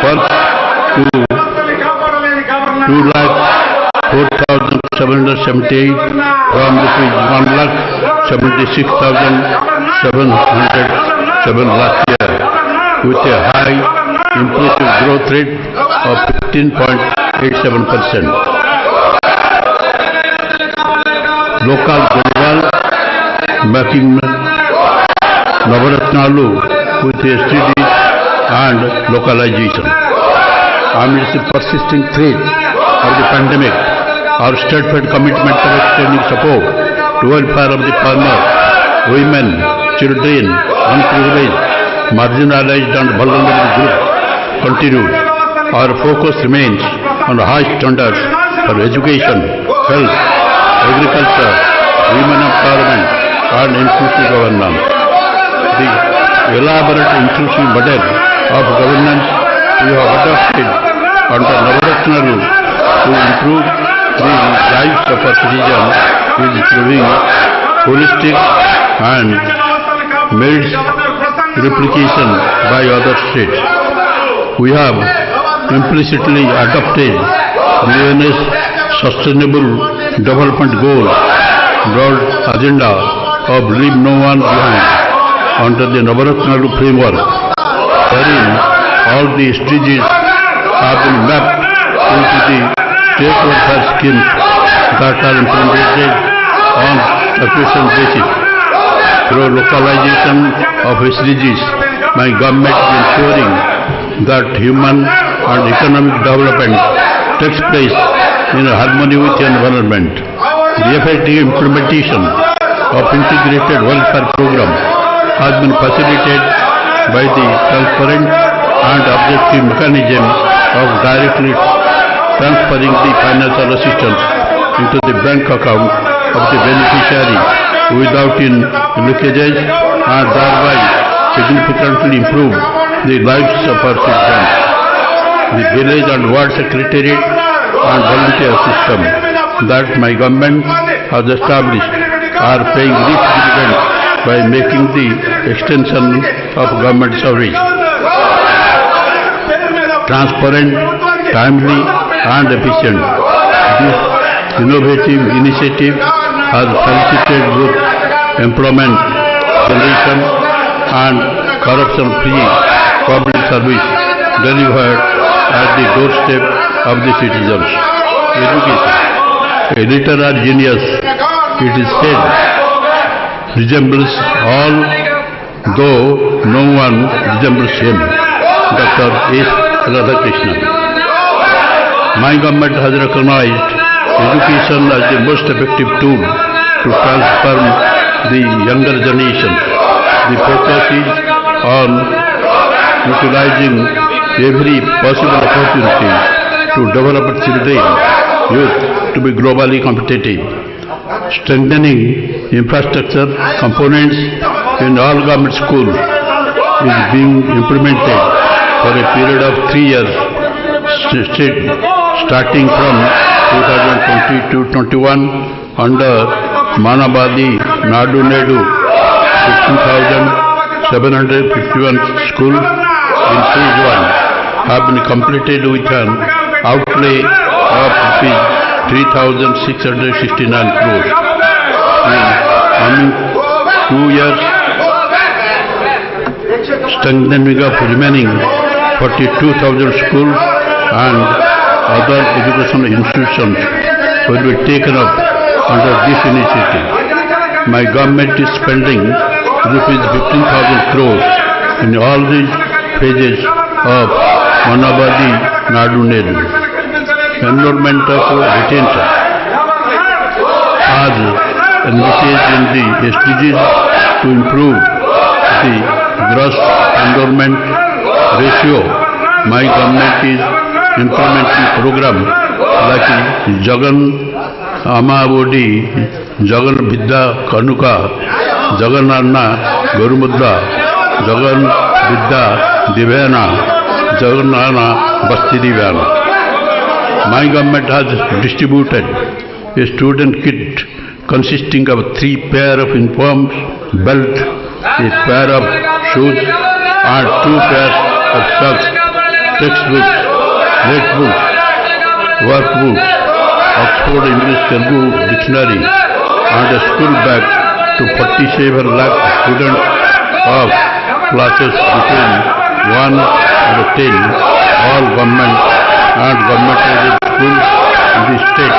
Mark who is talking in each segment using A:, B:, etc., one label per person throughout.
A: works to 2,04,778 from rupees 1,76,707 last year, with a high impressive growth rate of 15.87%. Local global making Navaratnalu with STDs and localization. Amidst the persisting threat of the pandemic, our steadfast commitment of extending support to welfare of the farmers, women, children, unprivileged, marginalized and vulnerable groups continued. Our focus remains on high standards for education, health, agriculture, women empowerment and inclusive governance. The elaborate inclusive model of governance we have adopted under Navaratnalu to improve the lives of our citizens is proving holistic and merits replication by other states. We have implicitly adopted the UN's Sustainable Development Goals broad agenda of leave no one behind under the Navaratnalu framework, wherein all the SDGs have been mapped into the state welfare schemes that are implemented on a crucial basis. Through localization of SDGs, my government is ensuring that human and economic development takes place in harmony with the environment. The effective implementation of integrated welfare program has been facilitated by the transparent and objective mechanism of directly transferring the financial assistance into the bank account of the beneficiary without leakages, and thereby significantly improve the lives of our citizens. The village and ward secretariat and volunteer system that my government has established are paying rich dividends by making the extension of government service transparent, timely and efficient. This innovative initiative has facilitated both employment generation and corruption-free public service delivered at the doorstep of the citizens. Education. A literary genius, it is said, resembles all, though no one resembles him. Dr. S. Radhakrishnan. My government has recognized education as the most effective tool to transform the younger generation. The focus is on utilizing every possible opportunity to develop children, youth to be globally competitive. Strengthening infrastructure components in all government schools is being implemented for a period of 3 years, starting from 2020-21 under Manabadi Nadu Nedu. 15,751 schools in phase 1 have been completed with an outlay of ₹3,669 crores. In coming 2 years, strengthening of remaining 42,000 schools and other educational institutions will be taken up under this initiative. My government is spending ₹15,000 crores in all these phases of Manabadi Nadu Nedu. Enrollment of retention as envisaged in the SDGs to improve the gross enrollment ratio. My government is implementing program like Jagan Amavodi, Jagan Vidya Kanuka, Jagan Anna Gurumudra, Jagan Vidya Divyana, Jagan Anna Basti Divyana. My government has distributed a student kit consisting of 3 pairs of uniforms, belt, a pair of shoes and 2 pairs of socks textbooks, netbooks, workbooks, Oxford English Telugu Dictionary, and a school bag to 47 lakh students of classes between 1 and 10, all government and government-aided schools in the state.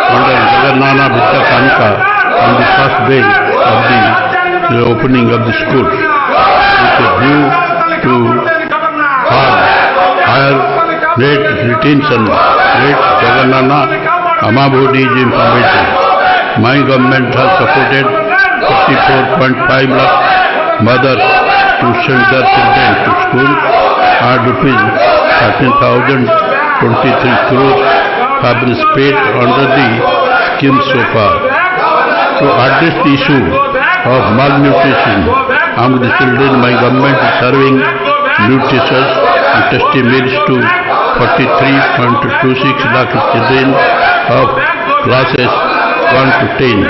A: Under Jagannana Vidya Kanika on the first day of the opening of the schools, with a view to higher rate retention rate, Jagannana Amabodi is implemented. My government has supported 54.5 lakh mothers to send their children to school, and rupees 13,023 crores have been spent under the scheme so far. To address the issue of malnutrition among the children, my government is serving nutritious and tasty meals to 43.26 lakh children of classes 1 to 10.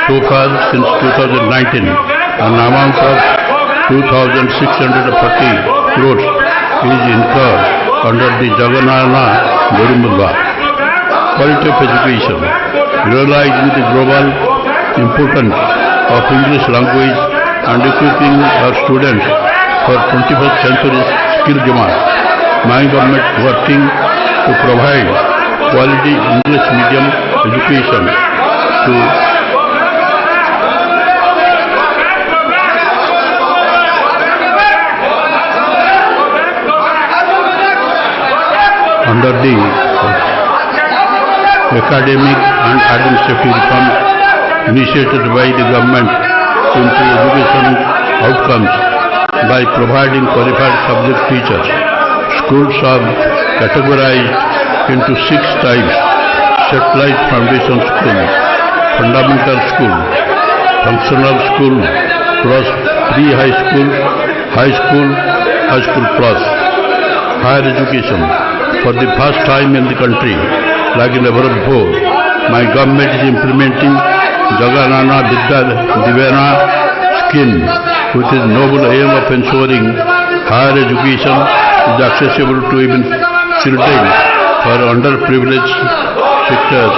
A: So far, since 2019, an amount of 2,640 crores is incurred under the Jagannana Gorumudva. Quality of education. Realizing the global importance of English language and equipping our students for 21st century skill demand, my government is working to provide quality English medium education to under the academic and administrative reforms initiated by the government to improve education outcomes by providing qualified subject teachers. Schools are categorized into 6 types: satellite foundation school, fundamental school, functional school, plus pre-high school, high school plus. Higher education. For the first time in the country, like never before, my government is implementing Jagannana Vidya Divana scheme, which is noble aim of ensuring higher education is accessible to even children for underprivileged sectors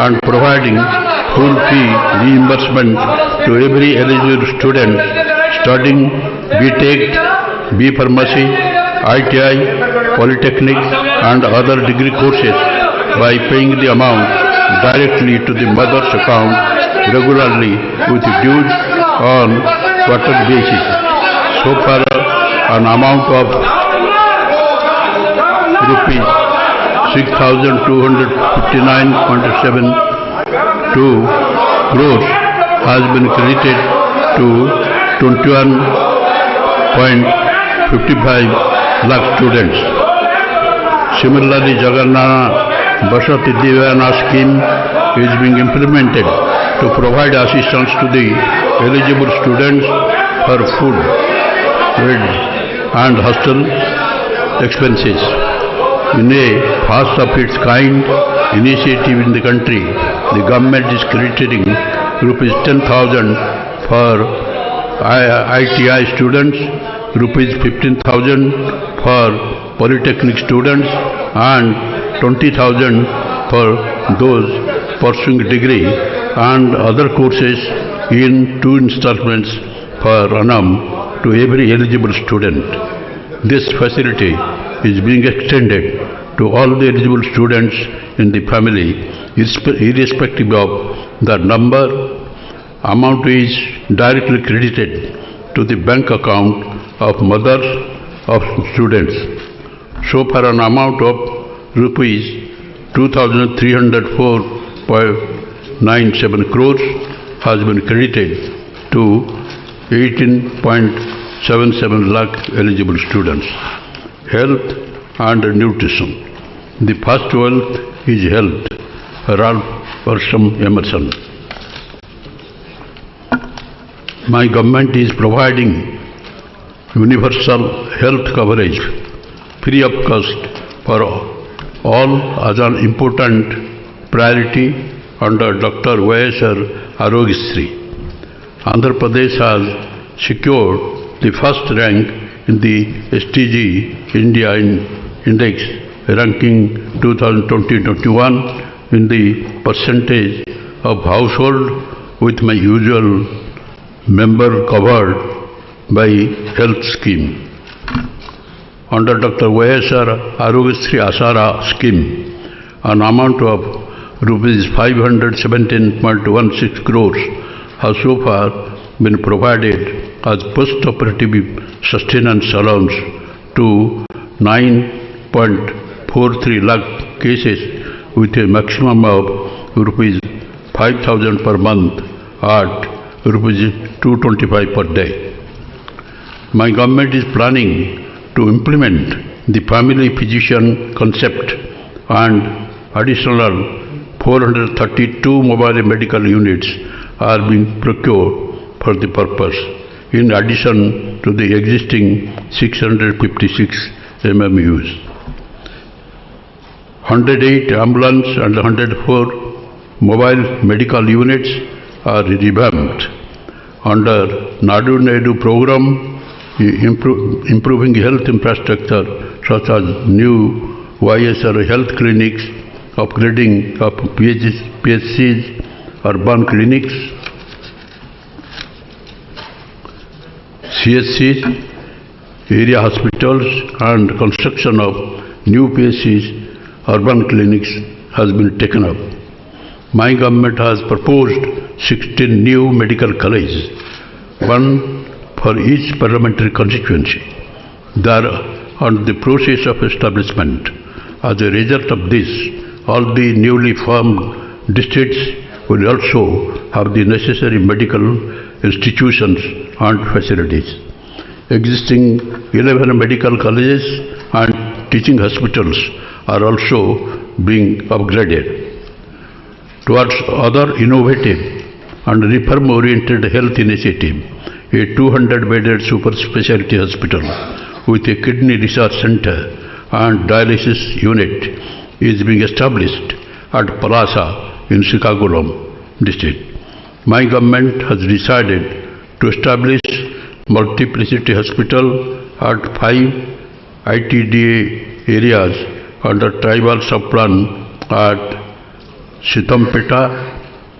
A: and providing full fee reimbursement to every eligible student studying B.Tech, B Pharmacy, ITI, Polytechnic and other degree courses by paying the amount directly to the mother's account regularly with dues on quarter basis. So far, an amount of rupees 6,259.72 crores has been credited to 21.55 lakh students. Similarly, Jagannana Basati Divana scheme is being implemented to provide assistance to the eligible students for food, bed and hostel expenses. In a first of its kind initiative in the country, the government is crediting rupees 10,000 for ITI students, rupees 15,000 for Polytechnic students and 20,000 for those pursuing degree and other courses in 2 installments per annum to every eligible student. This facility is being extended to all the eligible students in the family, irrespective of the number. Amount is directly credited to the bank account of mothers of students. So far, an amount of rupees 2,304.97 crores has been credited to 18.77 lakh eligible students. Health and nutrition. The first wealth is health. Ralph Waldo Emerson. My government is providing universal health coverage free of cost for all as an important priority under Dr. Y.S.R. Arogyasri. Andhra Pradesh has secured the first rank in the SDG India Index ranking 2020-21 in the percentage of household with my usual member covered by health scheme. Under Dr. YSR Arogyasri Asara scheme, an amount of rupees 517.16 crores has so far been provided as post-operative sustenance allowance to 9.43 lakh cases with a maximum of rupees 5,000 per month at rupees 225 per day. My government is planning to implement the family physician concept, and additional 432 mobile medical units are being procured for the purpose, in addition to the existing 656 MMUs. 108 ambulance and 104 mobile medical units are revamped. Under Nadu Nedu program, improving health infrastructure such as new YSR health clinics, upgrading of PHCs, urban clinics, CSCs, area hospitals, and construction of new PHCs, urban clinics has been taken up. My government has proposed 16 new medical colleges, one for each parliamentary constituency. They are on the process of establishment. As a result of this, all the newly formed districts will also have the necessary medical institutions and facilities. Existing 11 medical colleges and teaching hospitals are also being upgraded. Towards other innovative and reform-oriented health initiative, a 200-bedded super specialty hospital with a kidney research center and dialysis unit is being established at Palasa in Srikakulam district. My government has decided to establish multiplicity hospital at 5 ITDA areas under tribal sub-plan at Sitampeta,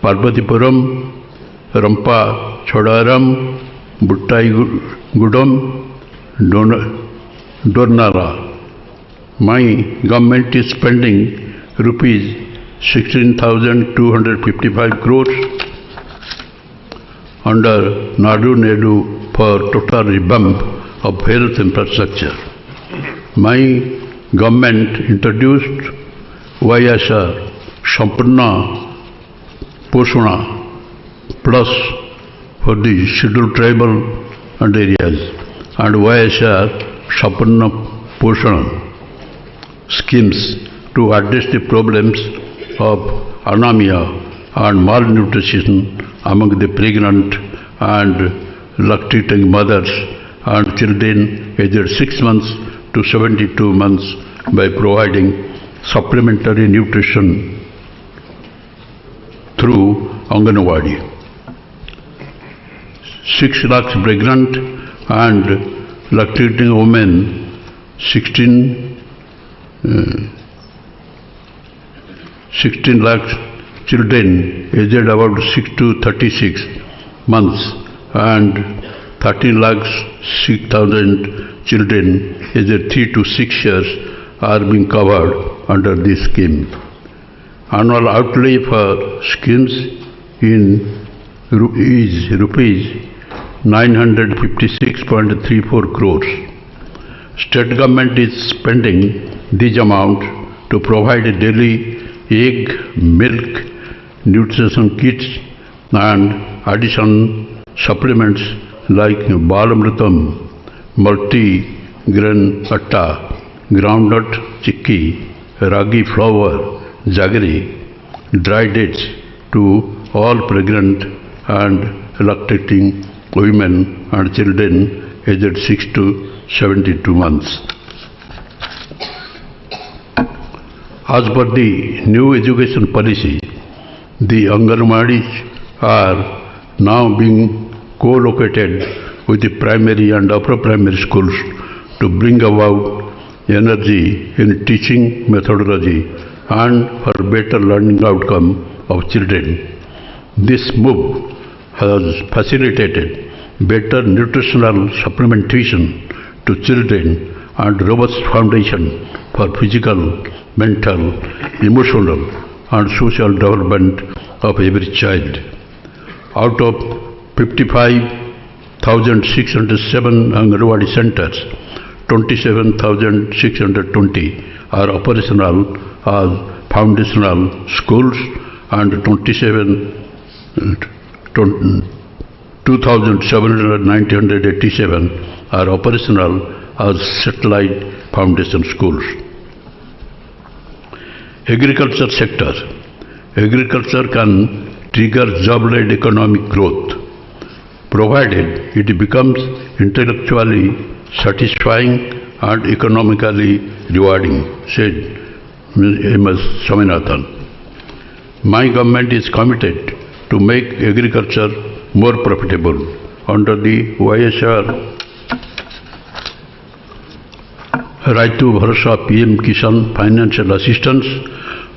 A: Parvatipuram, Rampa Chodaram, Buttaigudam, Dornala. My government is spending rupees 16,255 crores under Nadu Nedu for total revamp of health infrastructure. My government introduced YSR Sampurna Poshana Plus for the scheduled tribal and areas, and YSR Sampurna Poshana schemes to address the problems of anemia and malnutrition among the pregnant and lactating mothers and children aged 6 months to 72 months by providing supplementary nutrition through Anganwadi. 6 lakhs pregnant and lactating women, 16 lakhs children aged about 6 to 36 months, and 13 lakhs 6,000 children aged 3 to 6 years are being covered under this scheme. Annual outlay for schemes is rupees 956.34 crores. State government is spending this amount to provide daily egg, milk, nutrition kits and additional supplements like Balamritam, multi-grain atta, groundnut chikki, ragi flour, jaggery, dry dates to all pregnant and lactating women and children aged 6 to 72 months. As per the new education policy, the Anganwadis are now being co-located with the primary and upper primary schools to bring about energy in teaching methodology and for better learning outcome of children. This move has facilitated better nutritional supplementation to children and robust foundation for physical, mental, emotional and social development of every child. Out of 55,607 Anganwadi centers, 27,620 are operational as foundational schools and 2,787 are operational as satellite foundation schools. Agriculture sector. Agriculture can trigger job-led economic growth, provided it becomes intellectually satisfying and economically rewarding, said M.S. Swaminathan. My government is committed to make agriculture more profitable. Under the YSR Raitu Bharosa PM Kisan financial assistance,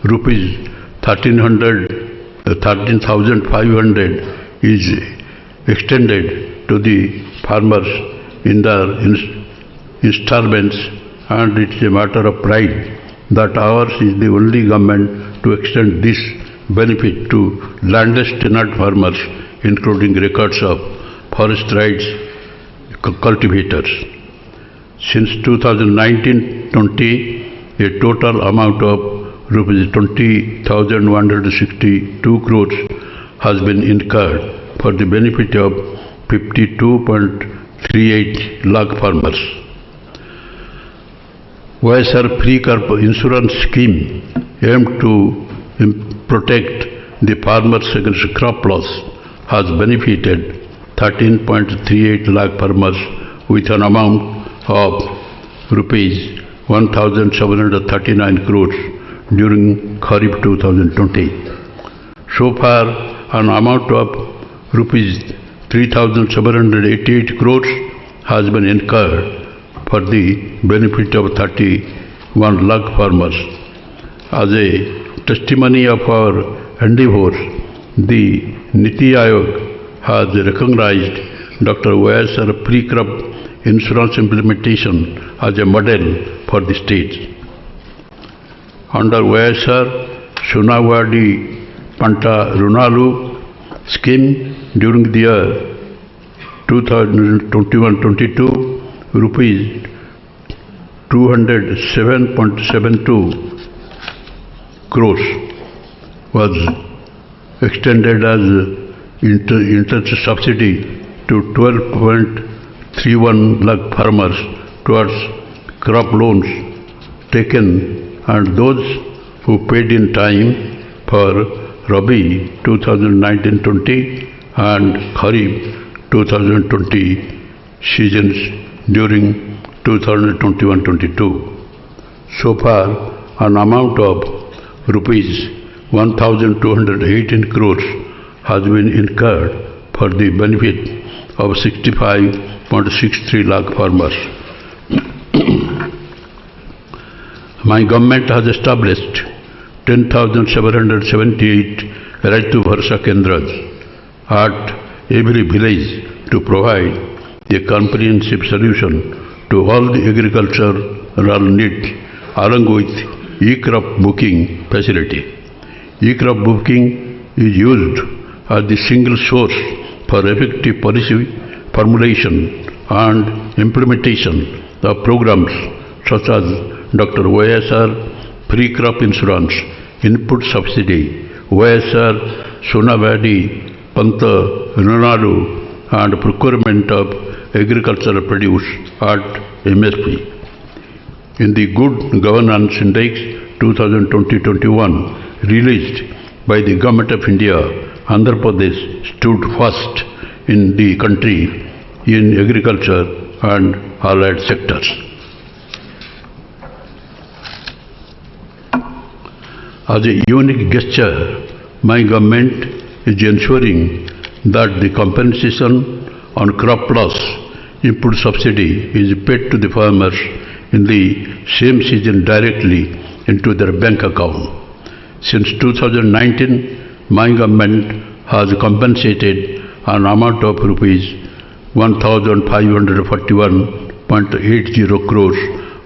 A: rupees 13,500 is extended to the farmers in their installments, and it is a matter of pride that ours is the only government to extend this benefit to landless tenant farmers, including records of forest rights cultivators. Since 2019-20, a total amount of rupees 20,162 crores has been incurred for the benefit of 52.38 lakh farmers. YSR Free Crop Insurance Scheme aimed to protect the farmers against crop loss has benefited 13.38 lakh farmers with an amount of rupees 1,739 crores during Kharif 2020. So far, an amount of rupees 3,788 crores has been incurred for the benefit of 31 lakh farmers. As a testimony of our endeavors, the Niti Aayog has recognized Dr. YSR Free Crop Insurance implementation as a model for the states. Under YSR Sunawadi Panta Runalu scheme during the year 2021-22, rupees 207.72 crores was extended as interest subsidy to 12.31 lakh farmers towards crop loans taken, and those who paid in time for Rabi 2019-20 and Kharif 2020 seasons during 2021-22. So far, an amount of rupees 1,218 crores has been incurred for the benefit of 65.63 lakh farmers. My government has established 10,778 Raitu Bharosa Kendras at every village to provide a comprehensive solution to all the agricultural needs, along with e-crop booking facility. E-crop booking is used as the single source for effective policy formulation and implementation of programs such as Dr. YSR Free Crop Insurance, Input Subsidy, YSR Sunawadi Panta Runalu, and procurement of agricultural produce at MSP. In the Good Governance Index 2020-21 released by the Government of India, Andhra Pradesh stood first in the country in agriculture and allied sectors. As a unique gesture, my government is ensuring that the compensation on crop loss input subsidy is paid to the farmers in the same season directly into their bank account. Since 2019, my government has compensated an amount of rupees 1,541.80 crores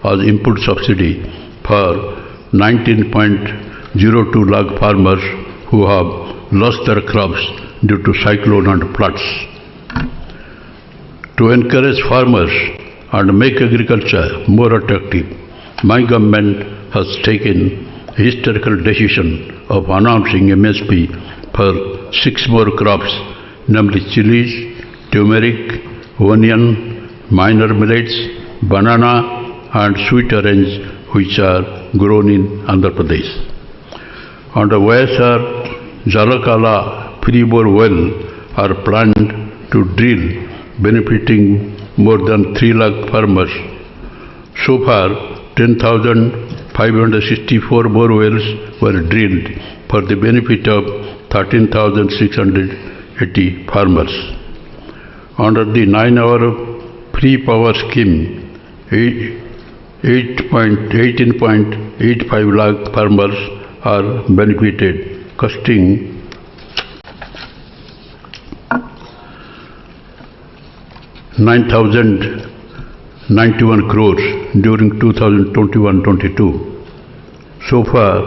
A: as input subsidy for 19.02 lakh farmers who have lost their crops due to cyclone and floods. To encourage farmers and make agriculture more attractive, my government has taken a historical decision of announcing MSP for 6 more crops, namely chilies, turmeric, onion, minor millets, banana and sweet orange, which are grown in Andhra Pradesh. Under YSR, Jalakala pre-bore well are planned to drill, benefiting more than 3 lakh farmers. So far, 10,564 bore wells were drilled for the benefit of 13,680 farmers. Under the 9-hour free power scheme, 18.85 lakh farmers are benefited, costing ₹9,091 crores during 2021-22. So far,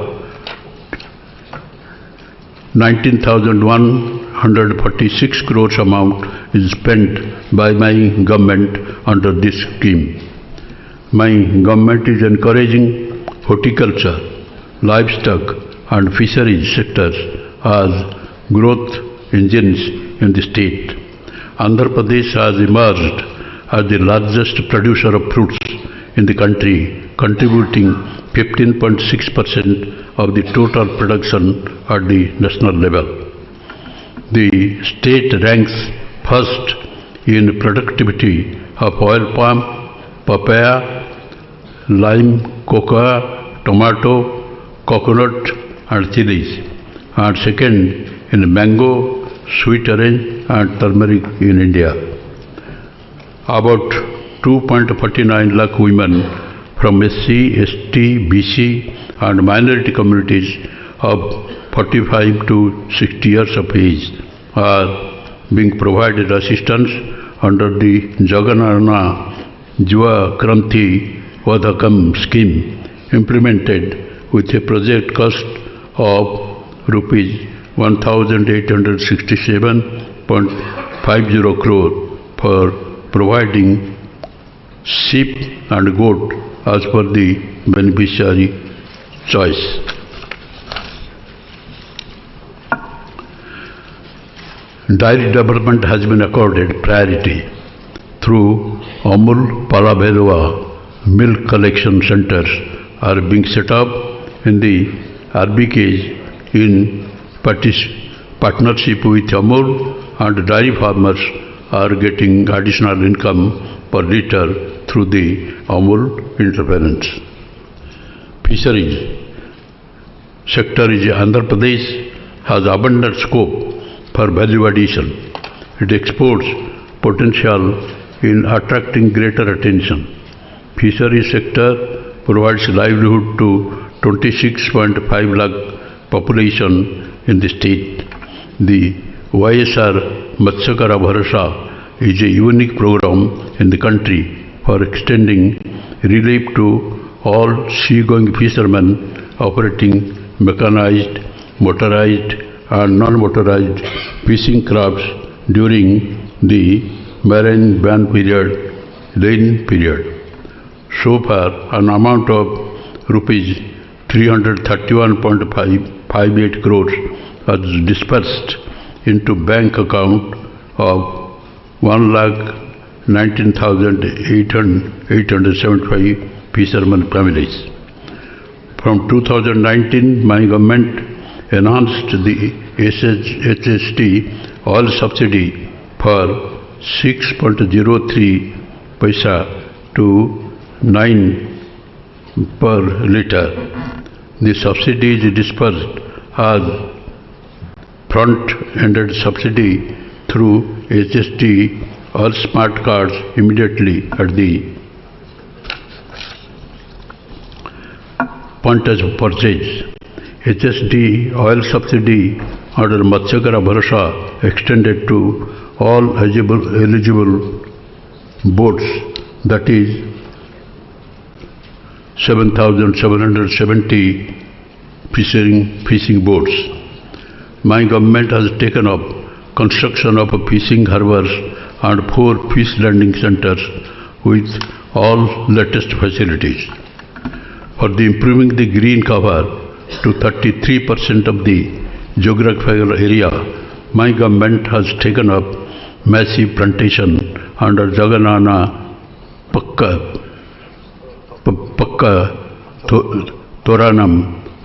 A: 19,146 crores amount is spent by my government under this scheme. My government is encouraging horticulture, livestock and fisheries sectors as growth engines in the state. Andhra Pradesh has emerged as the largest producer of fruits in the country, contributing 15.6% of the total production at the national level. The state ranks first in productivity of oil palm, papaya, lime, cocoa, tomato, coconut and chilies, and second in mango, sweet orange and turmeric in India. About 2.49 lakh women from SC, ST, BC and minority communities of 45 to 60 years of age are being provided assistance under the Jagannath Yuva Kranti Vadakam scheme, implemented with a project cost of rupees 1,867.50 crore for providing sheep and goat as per the beneficiary choice. Dairy development has been accorded priority through Amul Palabhelwa milk collection centers are being set up in the RBKs in partnership with Amul, and dairy farmers are getting additional income per litre through the Amul interference. Fisheries sector is Andhra Pradesh has abundant scope for value addition. It exports potential in attracting greater attention. Fisheries sector provides livelihood to 26.5 lakh population in the state. The YSR Matsyakara Bharasa is a unique program in the country for extending relief to all seagoing fishermen operating mechanized, motorized and non-motorized fishing crafts during the marine ban period, lean period. So far, an amount of rupees 331.58 crores was dispersed into bank account of 1,19,875 fishermen families. From 2019, my government enhanced the SHT oil subsidy for 6.03 paisa to 9 per litre. The subsidy is dispersed as front-ended subsidy through HST all smart cards immediately at the point of purchase. HSD oil subsidy under Matsyakara Bharasa extended to all eligible boats, that is 7,770 fishing boats. My government has taken up construction of fishing harbors and 4 fish landing centers with all latest facilities. For the improving the green cover to 33% of the geographical area, my government has taken up massive plantation under Jagannath Pakka Thoranam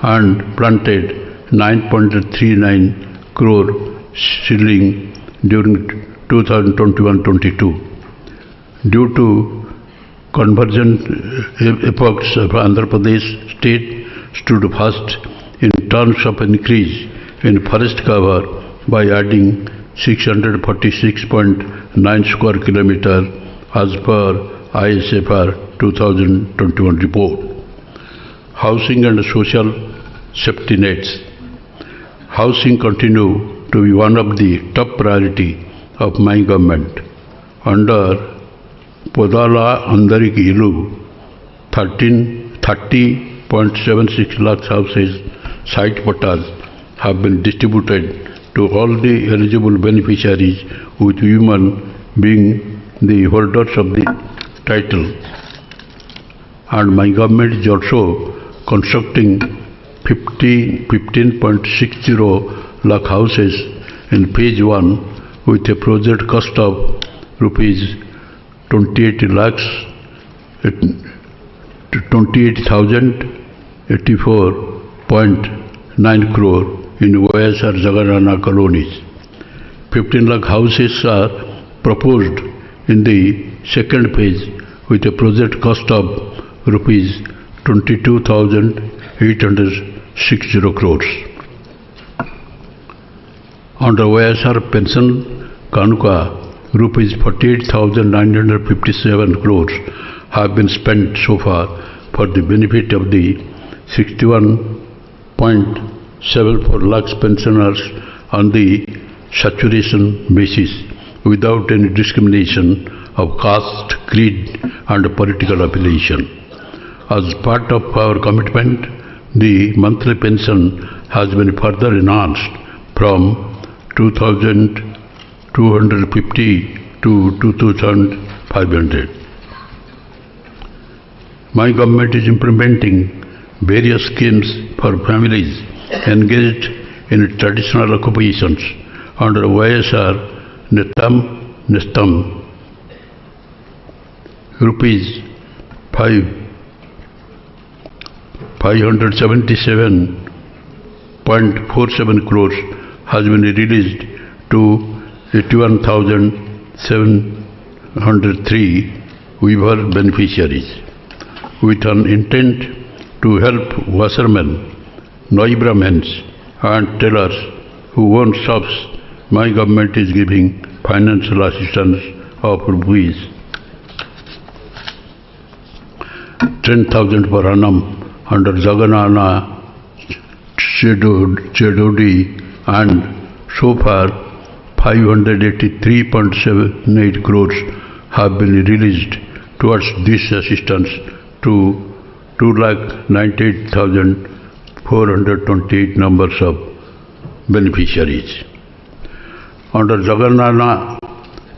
A: and planted 9.39 crore shilling during 2021-22. Due to convergent efforts of Andhra Pradesh state stood first in terms of increase in forest cover by adding 646.9 square kilometers as per ISFR 2021 report. Housing and social safety nets. Housing continue to be one of the top priority of my government. Under Podala Andarik Ilu, 30.76 lakh houses, site patas have been distributed to all the eligible beneficiaries, with women being the holders of the title. And my government is also constructing 15.60 lakh houses in phase 1 with a project cost of rupees 28,084.9 crore in YSR Jagannath colonies. 15 lakh houses are proposed in the second phase with a project cost of rupees 22,860 crores. Under YSR Pension Kanuka, rupees 48,957 crores have been spent so far for the benefit of the 61.74 lakhs pensioners on the saturation basis without any discrimination of caste, creed and political affiliation. As part of our commitment, the monthly pension has been further enhanced from 2,250 to 2,500. My government is implementing various schemes for families engaged in traditional occupations under YSR Nestam rupees 577.47 crores has been released to 81,703 weaver beneficiaries, with an intent to help washermen, Noibrahmins and tailors who own shops. My government is giving financial assistance of rupees 10,000 per annum under Jagannath Chedodi, and so far 583.78 crores have been released towards this assistance to 298,428 numbers of beneficiaries. Under Jagannath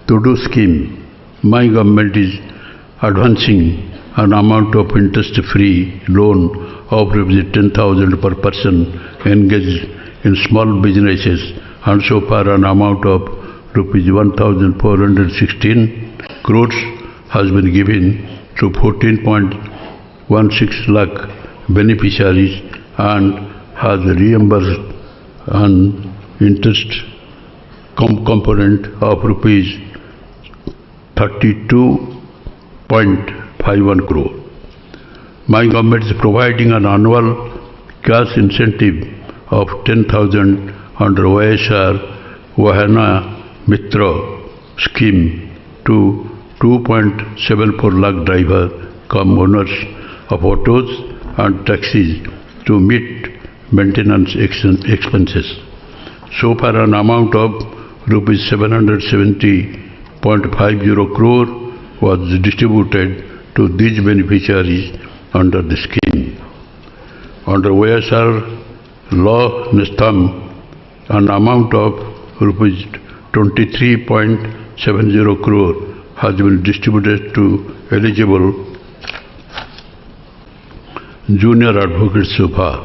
A: Todo scheme, my government is advancing an amount of interest-free loan of rupees 10,000 per person engaged in small businesses, and so far an amount of rupees 1,416 crores has been given to 14.16 lakh beneficiaries and has reimbursed an interest component of rupees 32.51 crore. My government is providing an annual cash incentive of 10,000 under YSR Vahana Mitra scheme to 2.74 lakh driver cum owners of autos and taxis to meet maintenance expenses. So far, an amount of rupees 770.50 crore was distributed to these beneficiaries under the scheme. Under YSR law NESTAM, an amount of rupees 23.70 crore has been distributed to eligible junior advocates so far.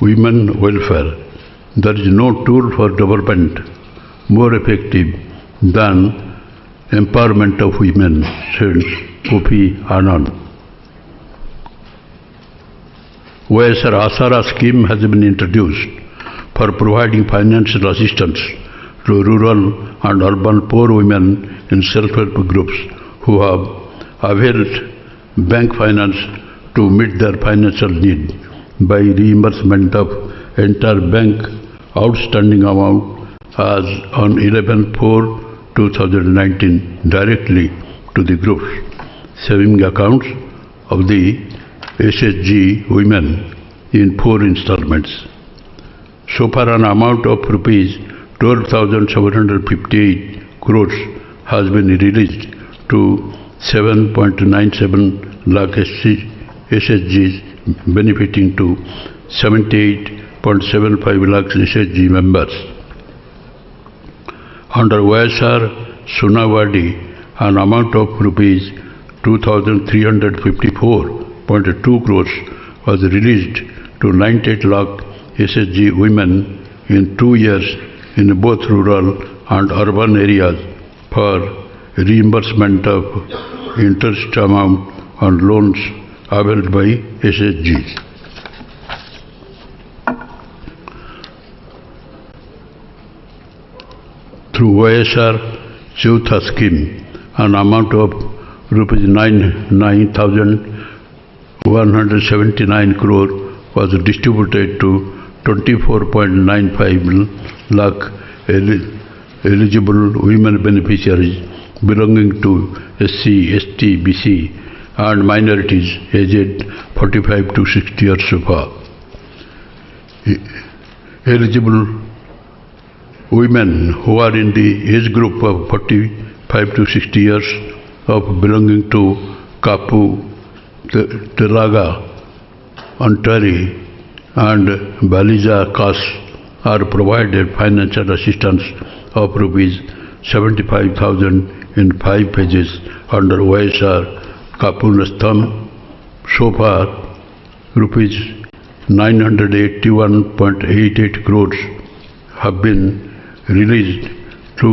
A: Women welfare. There is no tool for development more effective than empowerment of women, said Kofi Annan. YSR Asara scheme has been introduced for providing financial assistance to rural and urban poor women in self-help groups who have availed bank finance to meet their financial need by reimbursement of entire bank outstanding amount as on 11/4/2019 directly to the group's saving accounts of the SHG women in 4 installments. So far, an amount of rupees 12,758 crores has been released to 7.97 lakh SHGs, benefiting to 78.75 lakh SHG members. Under YSR Sunawadi, an amount of rupees 2,354.2 crores was released to 98 lakh SHG women in 2 years in both rural and urban areas for reimbursement of interest amount on loans availed by SHGs. Through YSR Chauta scheme, an amount of rupees 9,179 crore was distributed to 24.95 lakh eligible women beneficiaries belonging to SC, ST, BC and minorities aged 45 to 60 years so far. Eligible women who are in the age group of 45 to 60 years of belonging to Kapu, Telaga, Antari and Baliza castes are provided financial assistance of rupees 75,000 in 5 phases under YSR Kapu NESTAM. So far, rupees 981.88 crores have been released to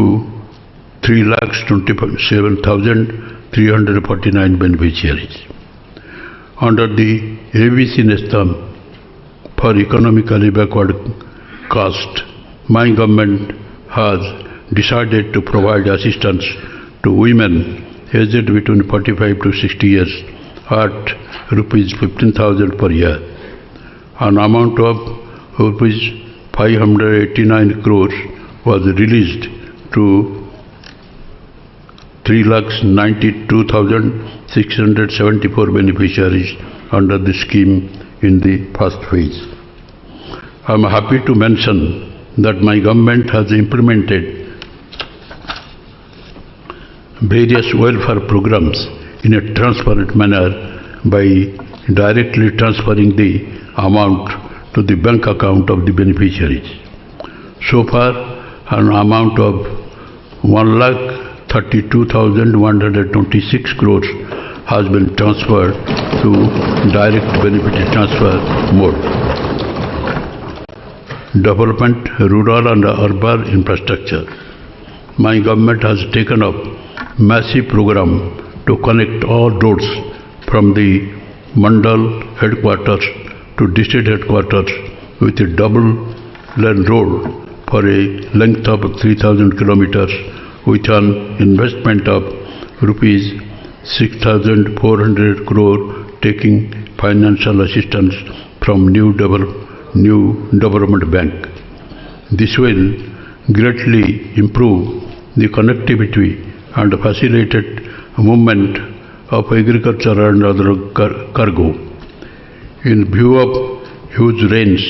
A: 3,27,349 beneficiaries. Under the ABC NESTAM for economically backward caste, my government has decided to provide assistance to women aged between 45 to 60 years at rupees 15,000 per year. An amount of rupees 589 crores was released to 3,92,674 beneficiaries under the scheme in the first phase. I am happy to mention that my government has implemented various welfare programs in a transparent manner by directly transferring the amount to the bank account of the beneficiaries. So far, an amount of 1,32,126 crores has been transferred to direct benefit transfer mode. Development, rural and urban infrastructure. My government has taken up massive program to connect all roads from the Mandal headquarters to district headquarters with a double lane road for a length of 3,000 kilometers with an investment of rupees 6,400 crore, taking financial assistance from New Development Bank. This will greatly improve the connectivity and facilitated movement of agriculture and other cargo. In view of huge rains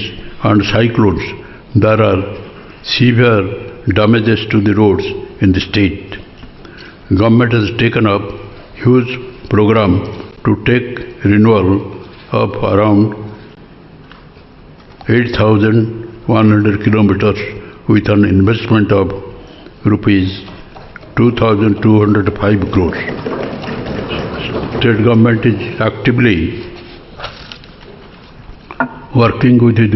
A: and cyclones, there are severe damages to the roads in the state. Government has taken up huge program to take renewal of around 8,100 kilometers with an investment of rupees 2,205 crores. State government is actively working with the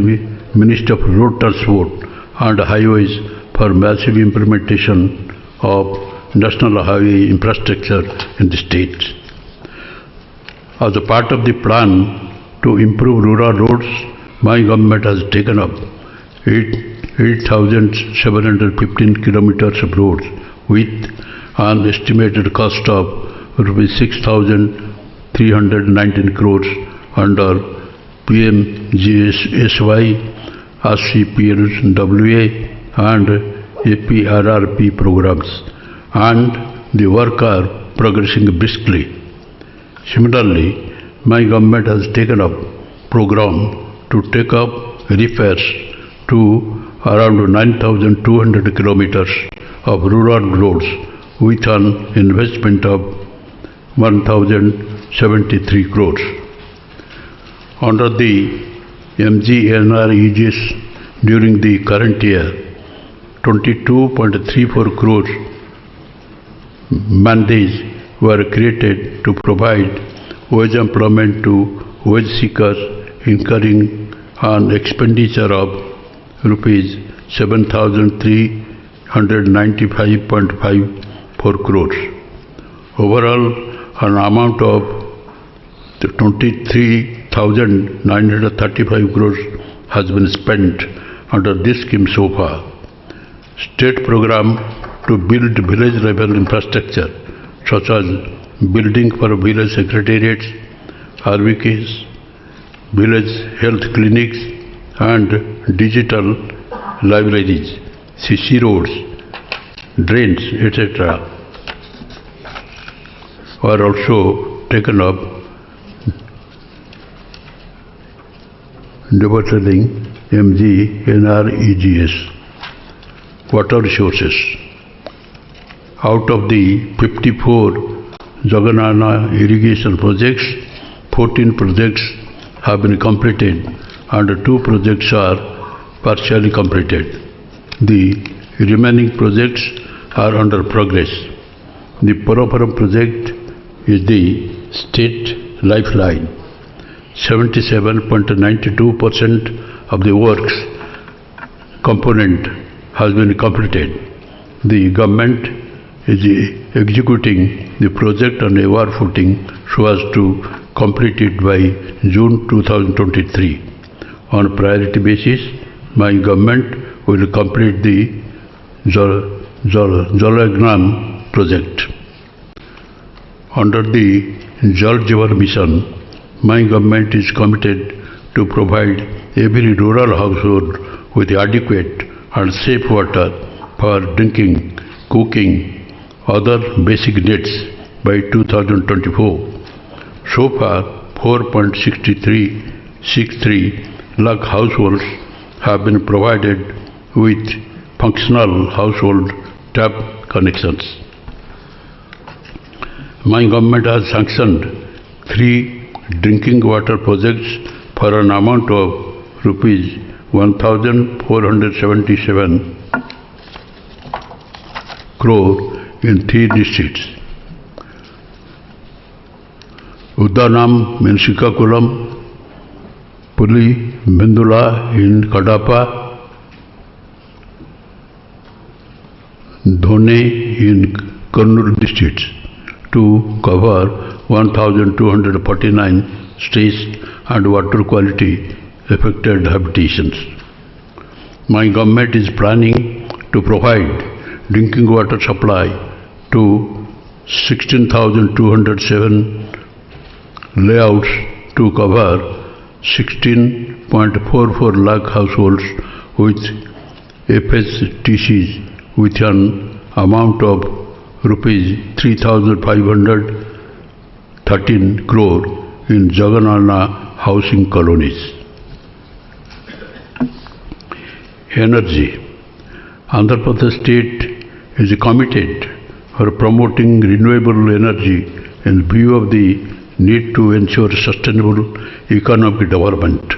A: Ministry of Road Transport and Highways for massive implementation of national highway infrastructure in the state. As a part of the plan to improve rural roads, my government has taken up 8,715 kilometers of roads with an estimated cost of rupees 6,319 crores under PMGSY, RCPLWA and APRRP programs, and the work are progressing briskly. Similarly, my government has taken up program to take up repairs to around 9,200 kilometers of rural roads with an investment of 1,073 crores. Under the MGNREGS during the current year, 22.34 crores mandates were created to provide wage employment to wage seekers, incurring an expenditure of rupees 7,395.54 crores. Overall, an amount of 23,935 crores has been spent under this scheme so far. State program to build village level infrastructure such as building for village secretariats, RVKs, village health clinics and digital libraries, CC roads, drains, etc. were also taken up, developing MGNREGS. Water resources. Out of the 54 Jagannath irrigation projects, 14 projects have been completed and 2 projects are partially completed. The remaining projects are under progress. The Porapuram project is the state lifeline. 77.92% of the works component has been completed. The government is executing the project on a war footing so as to complete it by June 2023. On priority basis, my government will complete the Jalagram project. Under the Jal Jeevan Mission, my government is committed to provide every rural household with adequate and safe water for drinking, cooking, other basic needs by 2024. So far, 4.63 lakh households have been provided with functional household tap connections. My government has sanctioned 3 drinking water projects for an amount of rupees 1,477 crore in 3 districts. Uddanam in Srikakulam, Puli Bindula in Kadapa, Dhone in Kurnool districts to cover 1,249 stress and water quality affected habitations. My government is planning to provide drinking water supply to 16,207 layouts to cover 16.44 lakh households with FSTCs with an amount of rupees 3,513 crore in Jagannath housing colonies. Energy. Andhra Pradesh state is committed for promoting renewable energy in view of the need to ensure sustainable economic development.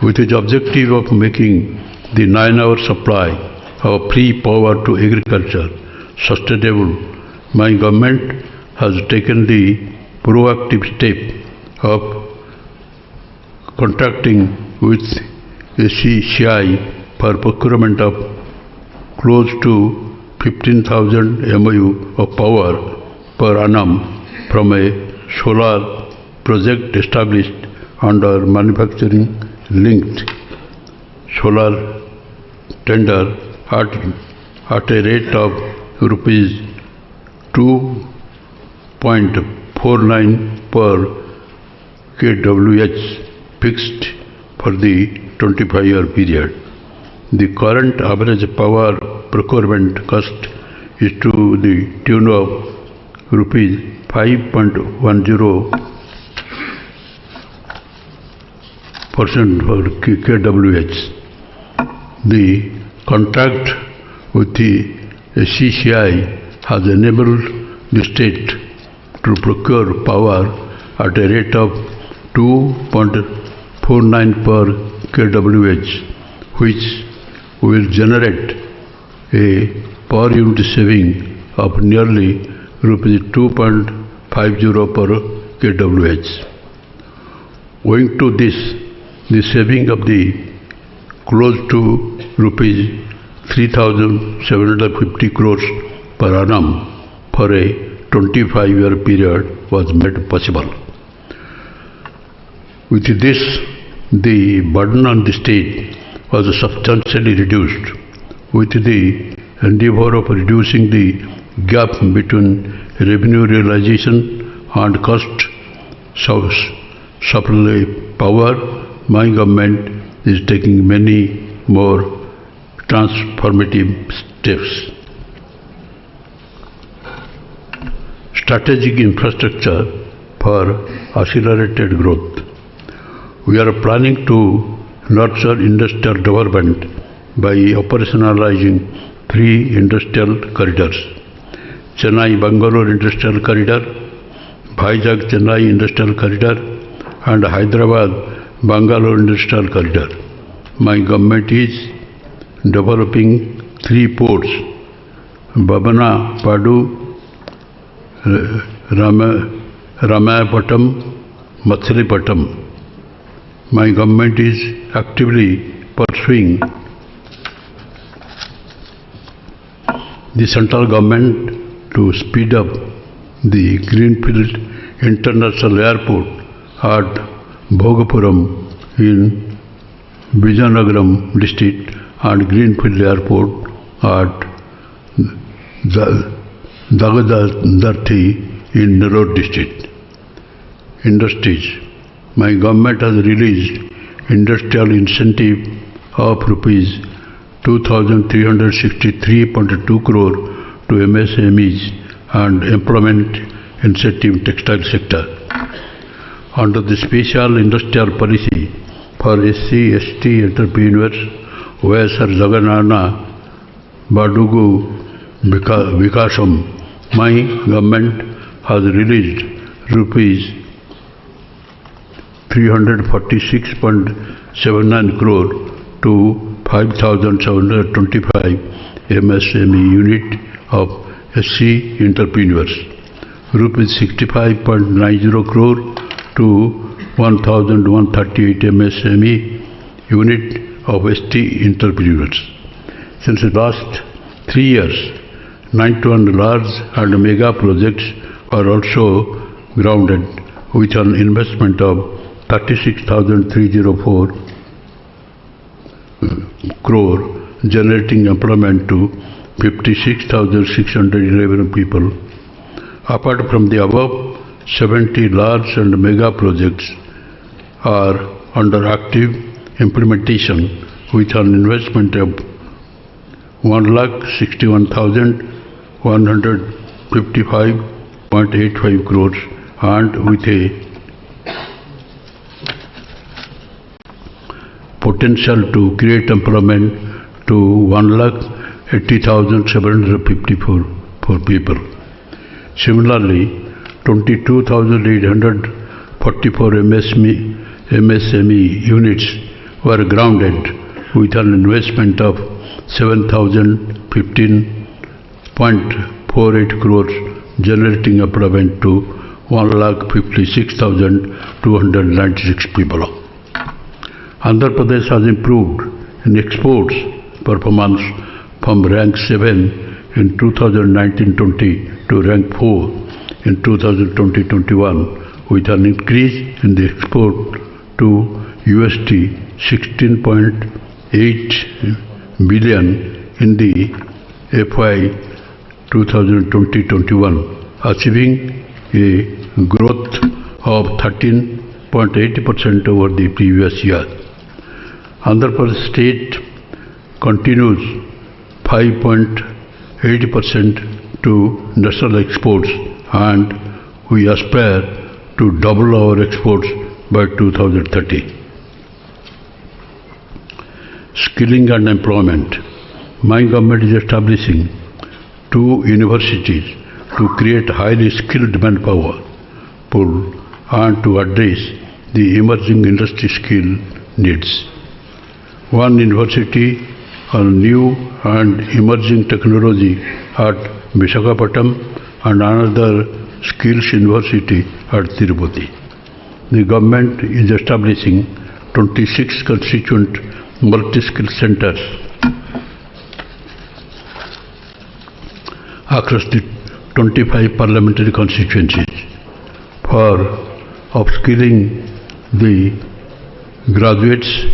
A: With the objective of making the 9-hour supply of free power to agriculture sustainable, my government has taken the proactive step of contracting with ACCI for procurement of close to 15,000 MOU of power per annum from a solar project established under manufacturing linked solar tender at a rate of rupees 2.49 per kWh fixed for the 25-year period. The current average power procurement cost is to the tune of rupees 5.10% for kWh. The contract with the CCI has enabled the state to procure power at a rate of 2.49 per kWh, which will generate a per unit saving of nearly rupees 2.50 per kWh. Owing to this, the saving of the close to rupees 3,750 crores per annum for a 25-year period was made possible. With this, the burden on the state was substantially reduced. With the endeavor of reducing the gap between revenue realization and cost supply power, my government is taking many more transformative steps. Strategic infrastructure for accelerated growth. We are planning to nurture industrial development by operationalizing 3 industrial corridors: Chennai-Bangalore Industrial Corridor, Vizag-Chennai Industrial Corridor, and Hyderabad-Bangalore Industrial Corridor. My government is developing 3 ports: Babana-Padu, Ramayapatam, Machilipattam. My government is actively pursuing the central government to speed up the Greenfield International Airport at Bhogapuram in Vizianagaram district and Greenfield Airport at Dagadarthi in Nellore district. Industries. My government has released industrial incentive of rupees 2,363.2 crore to MSMEs and employment incentive textile sector. Under the special industrial policy for SC/ST entrepreneurs, YSR Jagannath Badugu Vikasam, my government has released rupees 346.79 crore to 5,725 MSME unit of SC entrepreneurs, rupees 65.90 crore to 1,138 MSME unit of ST entrepreneurs. Since the last 3 years, 91 large and mega projects are also grounded with an investment of 36,304 crore, generating employment to 56,611 people. Apart from the above, 70 large and mega projects are under active implementation with an investment of 1,61,100 55.85 crores and with a potential to create employment to 1,80,754 people. Similarly, 22,844 MSME units were grounded with an investment of 7,015.48 crores, generating employment to 1,56,296 people. Andhra Pradesh has improved in exports performance from rank 7 in 2019-20 to rank 4 in 2020-21 with an increase in the export to USD 16.8 billion in the FY 2020-21, achieving a growth of 13.80% over the previous year. Andhra Pradesh state continues 5.80% to national exports, and we aspire to double our exports by 2030. Skilling and employment. My government is establishing 2 universities to create highly skilled manpower pool and to address the emerging industry skill needs. One university on new and emerging technology at Visakhapatnam and another skills university at Tirupati. The government is establishing 26 constituent multi-skill centers across the 25 parliamentary constituencies for upskilling the graduates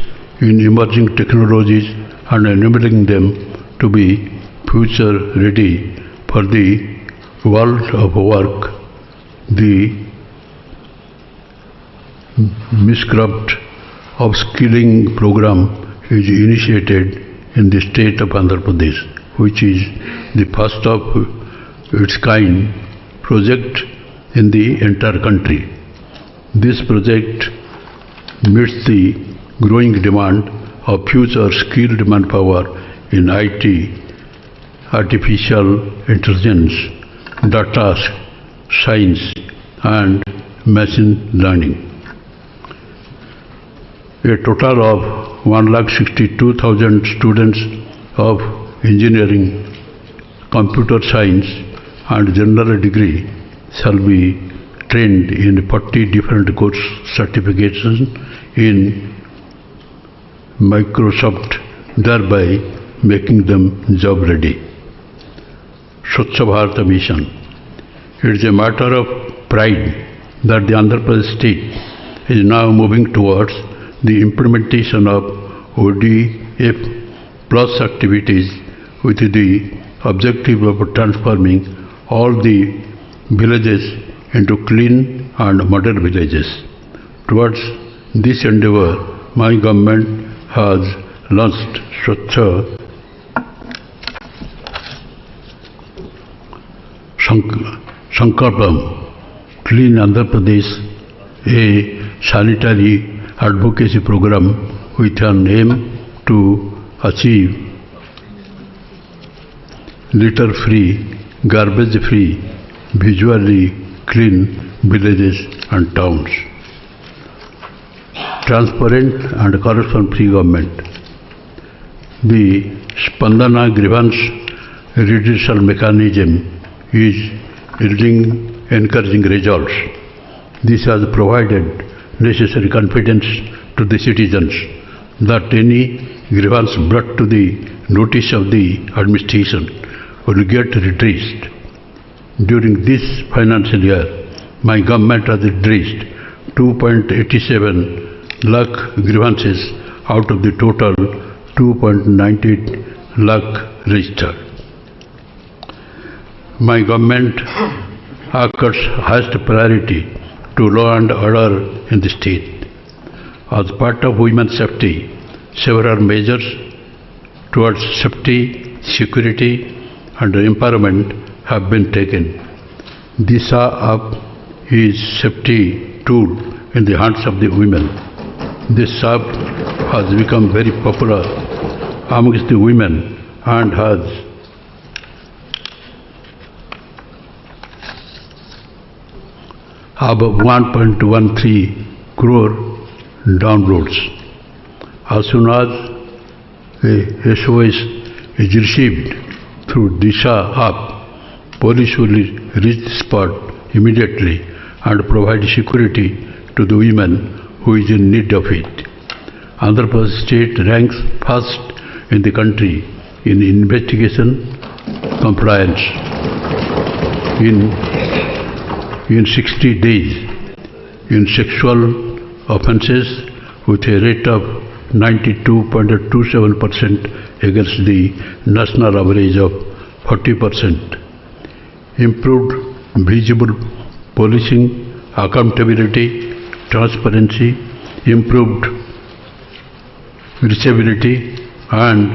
A: in emerging technologies and enabling them to be future ready for the world of work. The Miscraft upskilling program is initiated in the state of Andhra Pradesh, which is the first of its kind project in the entire country. This project meets the growing demand of future skilled manpower in IT, artificial intelligence, data science and machine learning. A total of 1,62,000 students of engineering, computer science and general degree shall be trained in 40 different course certifications in Microsoft, thereby making them job ready. Swachh Bharat Mission. It is a matter of pride that the Andhra Pradesh state is now moving towards the implementation of ODF plus activities with the objective of transforming all the villages into clean and modern villages. Towards this endeavor, my government has launched Swachh Sankalpam, Clean Andhra Pradesh, a sanitary advocacy program with an aim to achieve litter-free, garbage-free, visually clean villages and towns. Transparent and corruption-free government. The Spandana grievance redressal mechanism is yielding encouraging results. This has provided necessary confidence to the citizens that any grievance brought to the notice of the administration will get redressed. During this financial year, my government has redressed 2.87 lakh grievances out of the total 2.98 lakh registered. My government accords highest priority to law and order in the state. As part of women's safety, several measures towards safety, security and empowerment have been taken. Disha App is safety tool in the hands of the women. This app has become very popular amongst the women and has above 1.13 crore downloads. As soon as a SOS is received through Disha app, police will reach the spot immediately and provide security to the women who is in need of it. Andhra Pradesh state ranks first in the country in investigation compliance. In 60 days, in sexual offences with a rate of 92.27% against the national average of 40%. Improved visible policing, accountability, transparency, improved reachability and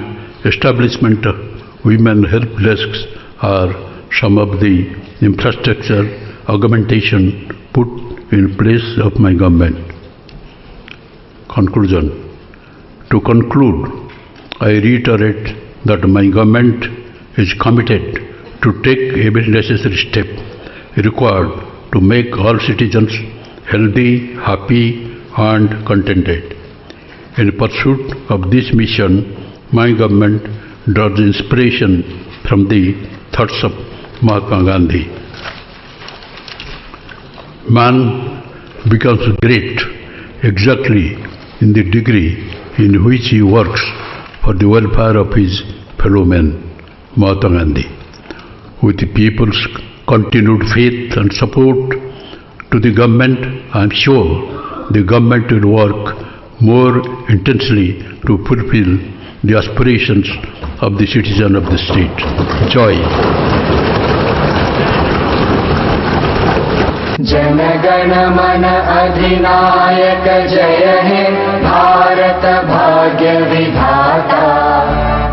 A: establishment of women help desks are some of the infrastructure augmentation put in place of my government. Conclusion. To conclude, I reiterate that my government is committed to take every necessary step required to make all citizens healthy, happy and contented. In pursuit of this mission, my government draws inspiration from the thoughts of Mahatma Gandhi. Man becomes great exactly in the degree in which he works for the welfare of his fellow men, Mahatma Gandhi. With the people's continued faith and support to the government, I am sure the government will work more intensely to fulfill the aspirations of the citizen of the state. Joy.
B: Jana Gana मन अधिनायक जय हे भारत भाग्य विधाता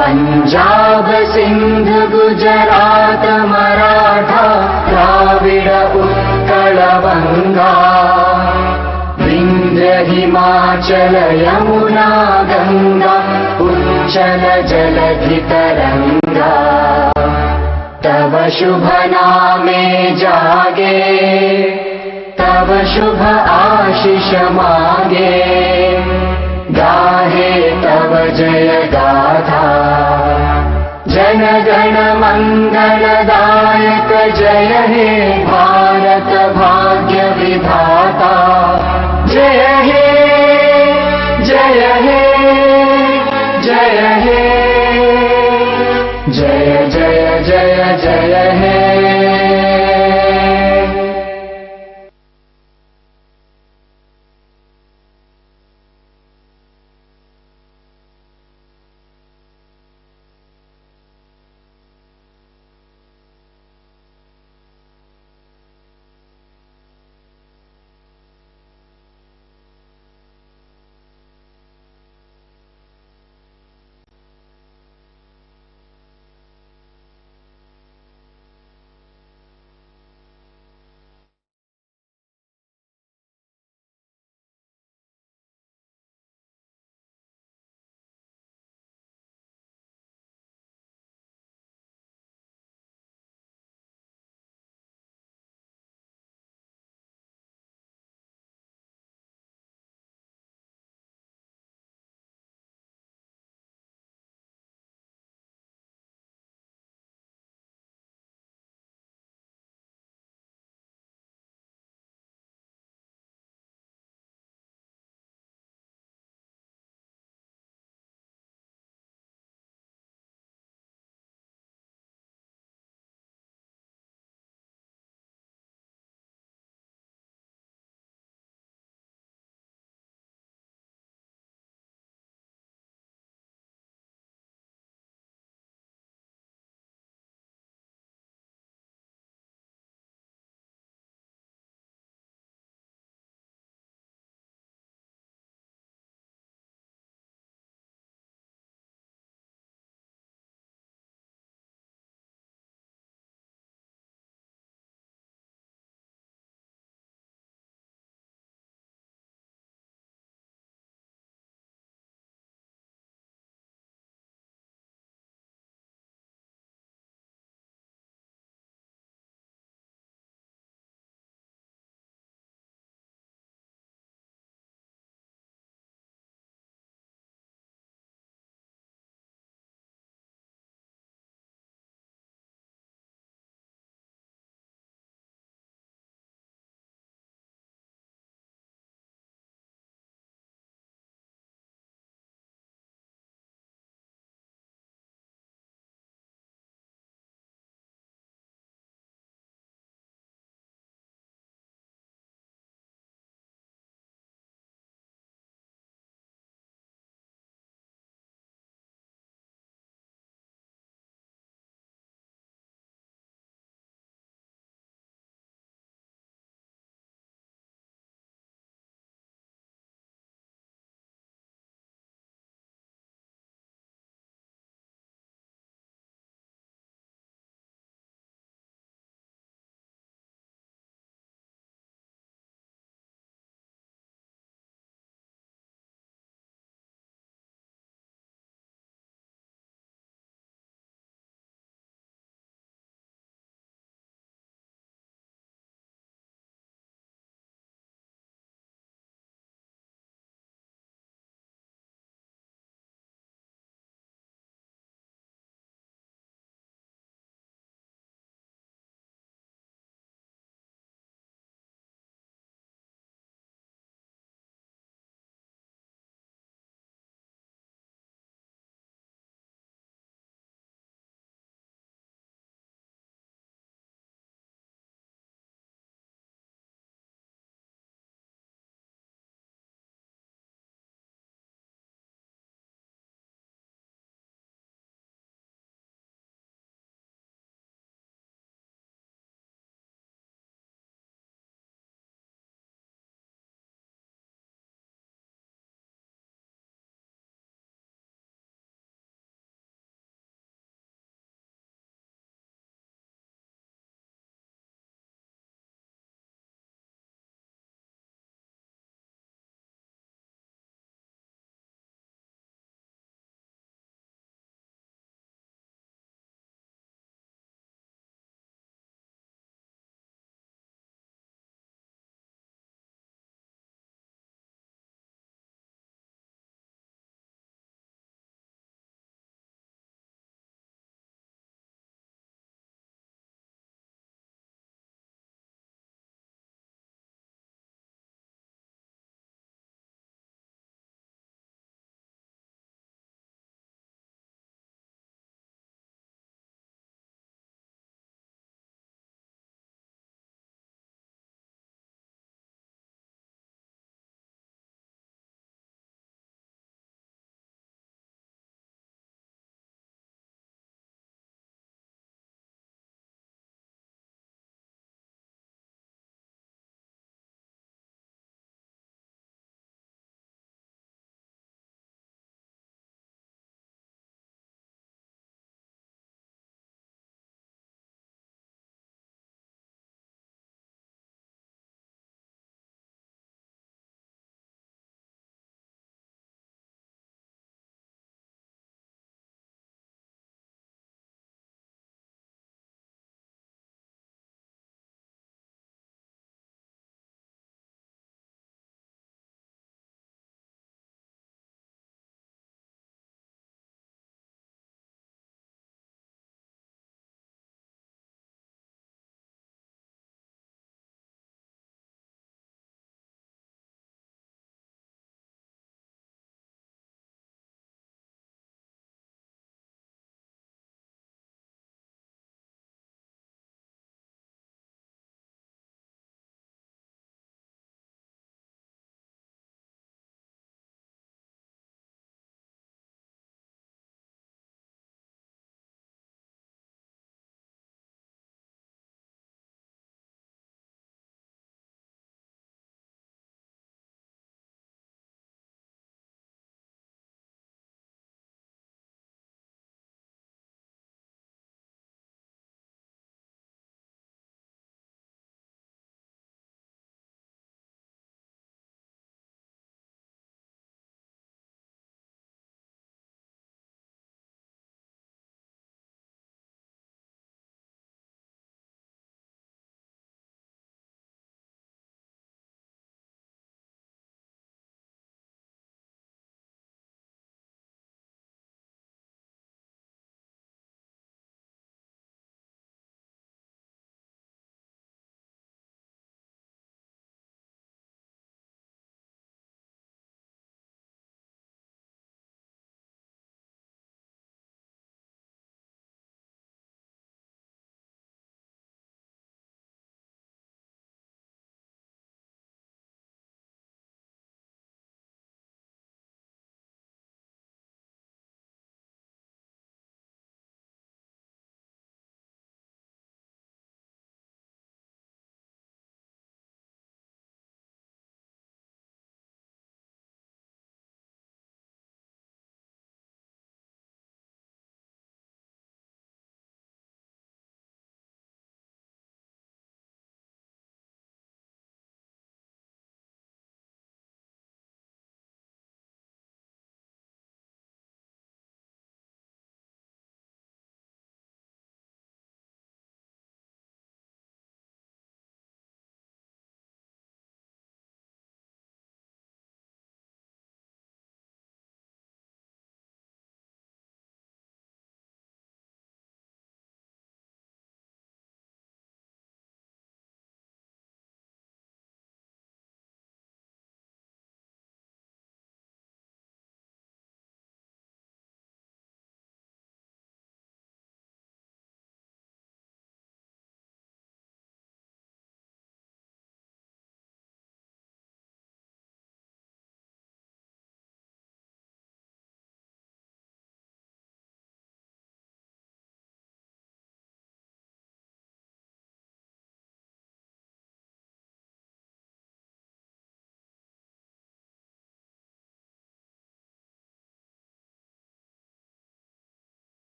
B: पंजाब सिंध गुजरात मराठा द्राविड उत्कल बंगा विंध्य हिमाचल यमुना गंगा उच्चल जलधि तरंगा तब शुभ नामे जागे तब शुभ आशीष मांगे गाहे तब जय गाथा जन गण मंगलदायक जय हे भारत भाग्य विधाता जय हे जय हे जय